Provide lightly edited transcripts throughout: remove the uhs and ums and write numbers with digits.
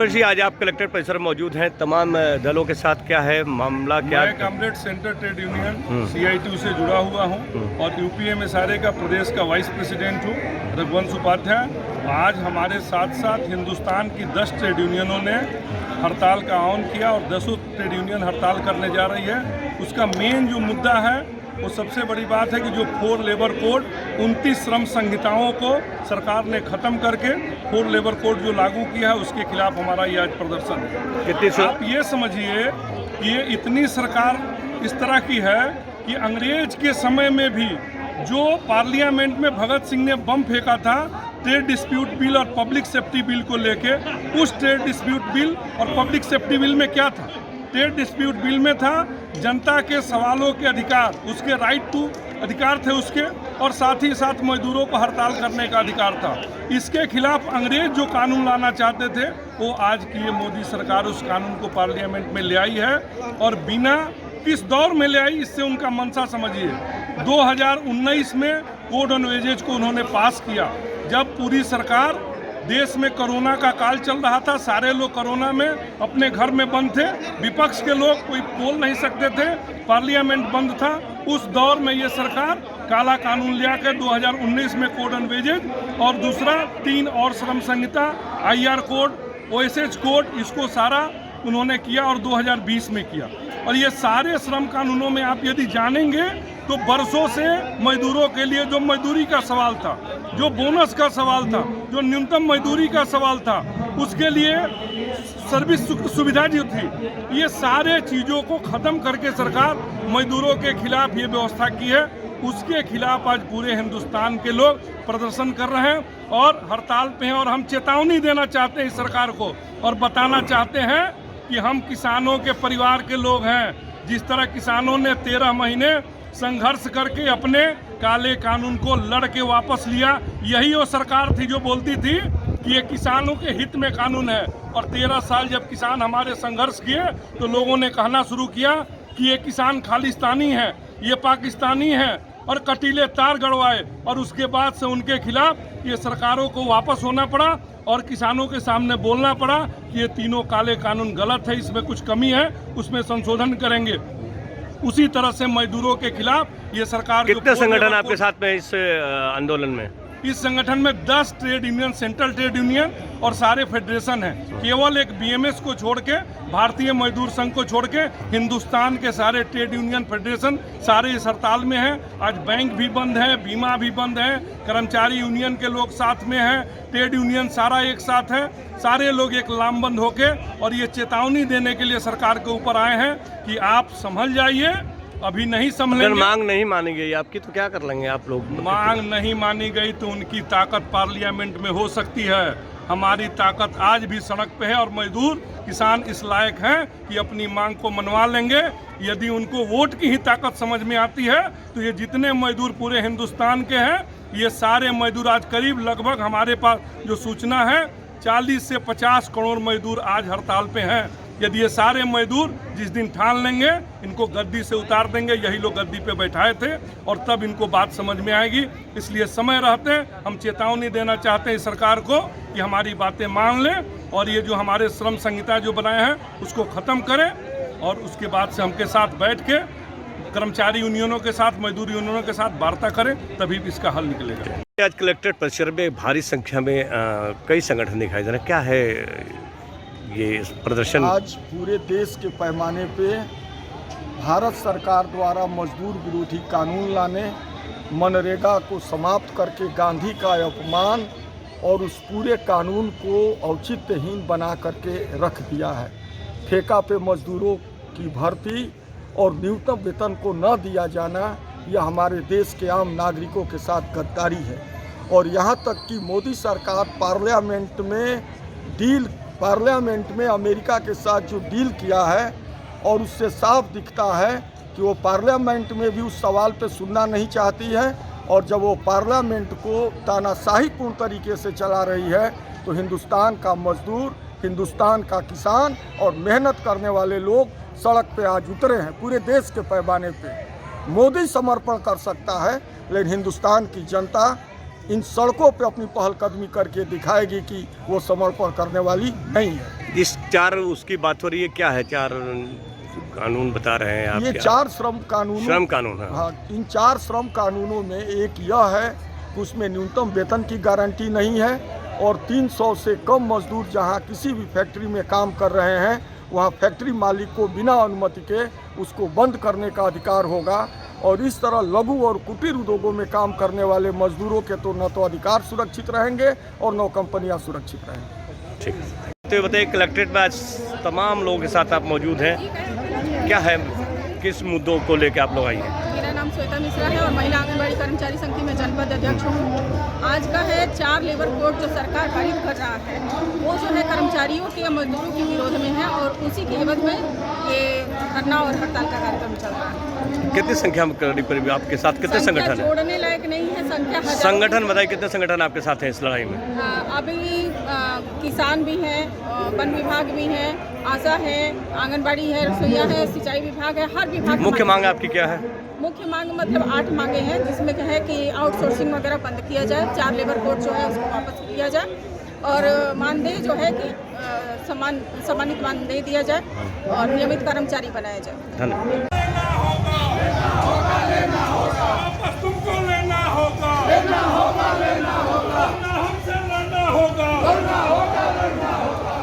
जी, आज आप कलेक्टर परिसर में मौजूद हैं। तमाम दलों के साथ क्या है मामला, क्या मैं comrade centre trade union CITU से जुड़ा हुआ हूं और UPMSRA का प्रदेश का वाइस प्रेसिडेंट हूं, रघुवंश उपाध्याय। आज हमारे साथ साथ हिंदुस्तान की 10 ट्रेड यूनियनों ने हड़ताल का आह्वान किया और 10 ट्रेड यूनियन हड़ताल करने जा रही है। उसका मेन जो मुद्दा है वो सबसे बड़ी बात है कि जो 4 लेबर कोड 29 श्रम संहिताओं को सरकार ने ख़त्म करके 4 लेबर कोड जो लागू किया है उसके खिलाफ हमारा ये आज प्रदर्शन है। आप ये समझिए कि ये इतनी सरकार इस तरह की है कि अंग्रेज के समय में भी जो पार्लियामेंट में भगत सिंह ने बम फेंका था ट्रेड डिस्प्यूट बिल और पब्लिक सेफ्टी बिल को लेके, उस ट्रेड डिस्प्यूट बिल और पब्लिक सेफ्टी बिल में क्या था? ट्रेड डिस्प्यूट बिल में था जनता के सवालों के अधिकार, उसके राइट टू अधिकार थे उसके, और साथ ही साथ मजदूरों को हड़ताल करने का अधिकार था। इसके खिलाफ अंग्रेज जो कानून लाना चाहते थे वो आज की ये मोदी सरकार उस कानून को पार्लियामेंट में ले आई है और बिना किस दौर में ले आई, इससे उनका मंशा समझिए। 2019 में कोड ऑन वेजेज को उन्होंने पास किया जब पूरी सरकार देश में कोरोना का काल चल रहा था, सारे लोग कोरोना में अपने घर में बंद थे, विपक्ष के लोग कोई बोल नहीं सकते थे, पार्लियामेंट बंद था। उस दौर में ये सरकार काला कानून ले आकर 2019 में कोड ऑन वेजेज और दूसरा 3 और श्रम संहिता, IR कोड, OSH कोड, इसको सारा उन्होंने किया और 2020 में किया। और ये सारे श्रम कानूनों में आप यदि जानेंगे तो बरसों से मजदूरों के लिए जो मजदूरी का सवाल था, जो बोनस का सवाल था, जो न्यूनतम मजदूरी का सवाल था, उसके लिए सर्विस सुविधा जो थी, ये सारे चीज़ों को ख़त्म करके सरकार मजदूरों के खिलाफ ये व्यवस्था की है। उसके खिलाफ आज पूरे हिंदुस्तान के लोग प्रदर्शन कर रहे हैं और हड़ताल पे हैं। और हम चेतावनी देना चाहते हैं इस सरकार को और बताना चाहते हैं कि हम किसानों के परिवार के लोग हैं। जिस तरह किसानों ने 13 महीने संघर्ष करके अपने काले कानून को लड़ के वापस लिया, यही वो सरकार थी जो बोलती थी कि ये किसानों के हित में कानून है। और 13 साल जब किसान हमारे संघर्ष किए तो लोगों ने कहना शुरू किया कि ये किसान खालिस्तानी है, ये पाकिस्तानी है, और कटीले तार गड़वाए। और उसके बाद से उनके खिलाफ ये सरकारों को वापस होना पड़ा और किसानों के सामने बोलना पड़ा कि ये तीनों काले कानून गलत है, इसमें कुछ कमी है, उसमें संशोधन करेंगे। उसी तरह से मजदूरों के खिलाफ ये सरकार। कितने संगठन आपके साथ में इस आंदोलन में? इस संगठन में 10 trade union, central trade union और सारे फेडरेशन हैं। केवल एक BMS को छोड़ के, भारतीय मजदूर संघ को छोड़ के, हिंदुस्तान के सारे ट्रेड यूनियन फेडरेशन सारे इस हड़ताल में हैं। आज बैंक भी बंद है, बीमा भी बंद है, कर्मचारी यूनियन के लोग साथ में हैं, ट्रेड यूनियन सारा एक साथ है, सारे लोग एक लामबंद होके और ये चेतावनी देने के लिए सरकार के ऊपर आए हैं कि आप संभल जाइए, अभी नहीं संभलेंगे। मांग नहीं मानी गई आपकी तो क्या कर लेंगे आप लोग? मांग नहीं मानी गई तो उनकी ताकत पार्लियामेंट में हो सकती है, हमारी ताकत आज भी सड़क पे है और मजदूर किसान इस लायक हैं कि अपनी मांग को मनवा लेंगे। यदि उनको वोट की ही ताकत समझ में आती है तो ये जितने मजदूर पूरे हिंदुस्तान के हैं, ये सारे मजदूर आज करीब लगभग हमारे पास जो सूचना है 40 से 50 करोड़ मजदूर आज हड़ताल पे हैं। यदि ये सारे मजदूर जिस दिन ठान लेंगे, इनको गद्दी से उतार देंगे, यही लोग गद्दी पे बैठाए थे, और तब इनको बात समझ में आएगी। इसलिए समय रहते हम चेतावनी देना चाहते हैं सरकार को कि हमारी बातें मान लें और ये जो हमारे श्रम संहिता जो बनाए हैं उसको ख़त्म करें और उसके बाद से हमके साथ बैठ के कर्मचारी यूनियनों के साथ, मजदूर यूनियनों के साथ वार्ता करें, तभी इसका हल निकलेगा। आज कलेक्ट्रेट परिसर में भारी संख्या में कई संगठन दिखाई दे रहे हैं, क्या है ये प्रदर्शन? आज पूरे देश के पैमाने पे भारत सरकार द्वारा मजदूर विरोधी कानून लाने, मनरेगा को समाप्त करके गांधी का अपमान और उस पूरे कानून को औचित्यहीन बना करके रख दिया है। ठेका पे मजदूरों की भर्ती और न्यूनतम वेतन को न दिया जाना, यह हमारे देश के आम नागरिकों के साथ गद्दारी है। और यहाँ तक कि मोदी सरकार पार्लियामेंट में अमेरिका के साथ जो डील किया है, और उससे साफ दिखता है कि वो पार्लियामेंट में भी उस सवाल पे सुनना नहीं चाहती है। और जब वो पार्लियामेंट को तानाशाहीपूर्ण तरीके से चला रही है तो हिंदुस्तान का मजदूर, हिंदुस्तान का किसान और मेहनत करने वाले लोग सड़क पे आज उतरे हैं। पूरे देश के पैमाने पे मोदी समर्पण कर सकता है, लेकिन हिंदुस्तान की जनता इन सड़कों पे अपनी पहलकदमी करके दिखाएगी कि वो समर्पण करने वाली नहीं है। इस 4 उसकी बात हो रही है, क्या है 4 कानून बता रहे हैं आप? ये क्या? 4 श्रम कानून, हाँ। हाँ, इन 4 श्रम कानूनों में एक यह है कि उसमें न्यूनतम वेतन की गारंटी नहीं है और 300 से कम मजदूर जहां किसी भी फैक्ट्री में काम कर रहे हैं वहां फैक्ट्री मालिक को बिना अनुमति के उसको बंद करने का अधिकार होगा। और इस तरह लघु और कुटीर उद्योगों में काम करने वाले मजदूरों के तो न तो अधिकार सुरक्षित रहेंगे और न कंपनियां सुरक्षित रहेंगी। ठीक है, तो बताइए कलेक्ट्रेट में आज तमाम लोगों के साथ आप मौजूद हैं, क्या है, किस मुद्दों को लेकर आप लोग आई हैं? मेरा नाम श्वेता मिश्रा है और महिला आंगनबाड़ी कर्मचारी संघ की मैं जनपद अध्यक्ष हूँ। आज का है 4 लेबर कोड जो सरकार पारित कर रहा है वो जो है कर्मचारियों के या मजदूरों के विरोध में है और उसी के एवज में ये धरना और हड़ताल का कार्यक्रम चल रहा है। कितनी संख्या में करीब आपके साथ कितने संगठन हैं? जोड़ने लायक नहीं है संख्या। संगठन बताइए, कितने संगठन आपके साथ हैं इस लड़ाई में? अभी किसान भी हैं, वन विभाग भी है, आशा है, आंगनबाड़ी है, रसोईया है, सिंचाई विभाग है, हर विभाग। मुख्य मांग आपकी क्या है? मुख्य मांग मतलब 8 मांगे हैं, जिसमें है कि आउटसोर्सिंग वगैरह बंद किया जाए, 4 लेबर कोड जो है उसको वापस लिया जाए और मानदेय जो है कि सम्मानित मानदेय दिया जाए और नियमित कर्मचारी बनाया जाए। धन्यवाद। तुमको लेना होगा, लेना होगा, लेना होगा, हमसे लड़ना होगा, लड़ना होगा, लड़ना होगा।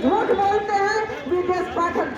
झूठ बोलते हैं, वीरेश पाठक